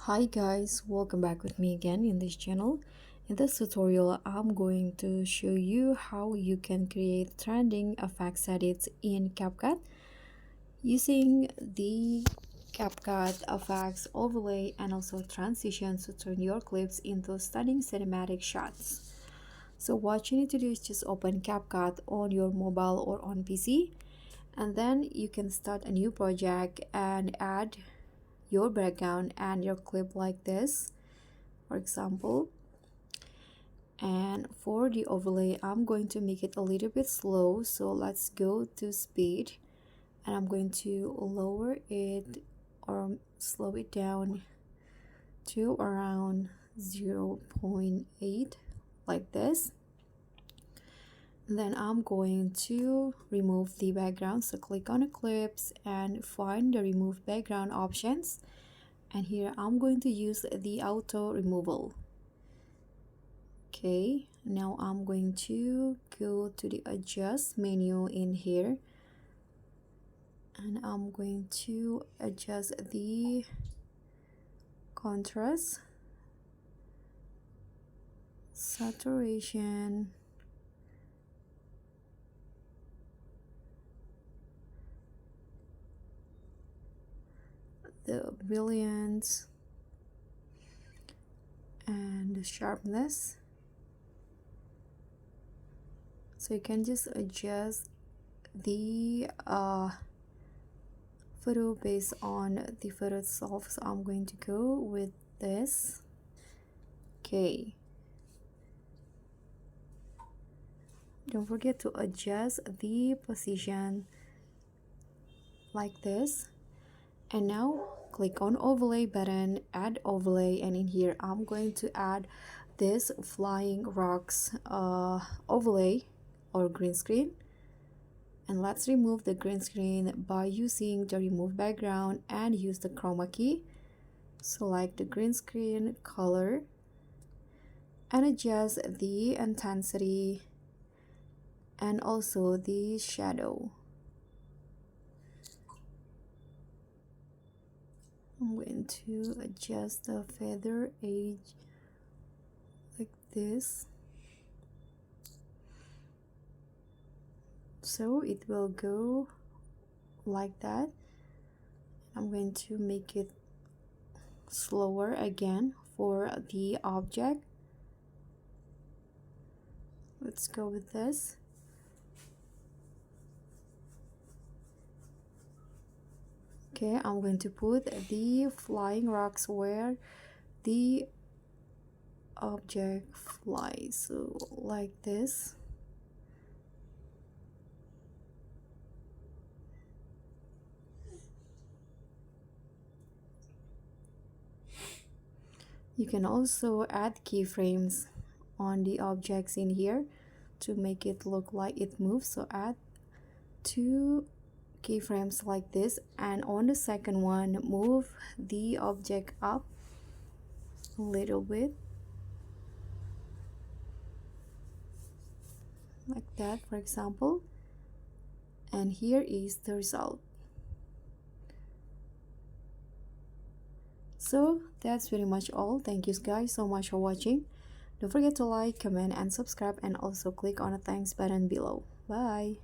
Hi guys, welcome back with me again in this channel. In this tutorial, I'm going to show you how you can create trending effects edits in CapCut using the CapCut effects overlay and also transitions to turn your clips into stunning cinematic shots. So what you need to do is just open CapCut on your mobile or on PC, and then you can start a new project and add your background and your clip like this, for example. And for the overlay, I'm going to make it a little bit slow, so let's go to speed, and I'm going to lower it or slow it down to around 0.8 like this. And then I'm going to remove the background, so click on Eclipse and find the remove background options, and here I'm going to use the auto removal. Okay, now I'm going to go to the adjust menu in here, and I'm going to adjust the contrast, saturation, the brilliance, and the sharpness. So you can just adjust the photo based on the photo itself. So I'm going to go with this. Okay, don't forget to adjust the position like this. And now click on overlay button, add overlay, and in here I'm going to add this flying rocks overlay or green screen. And let's remove the green screen by using the remove background and use the chroma key. Select the green screen color and adjust the intensity and also the shadow. I'm going to adjust the feather edge like this, so it will go like that. I'm going to make it slower again for the object. Let's go with this. Okay, I'm going to put the flying rocks where the object flies, so like this. You can also add keyframes on the objects in here to make it look like it moves. So add 2 keyframes like this, and on the second one move the object up a little bit like that, for example. And here is the result. So that's pretty much all. Thank you guys so much for watching. Don't forget to like, comment, and subscribe, and also click on the thanks button below. Bye.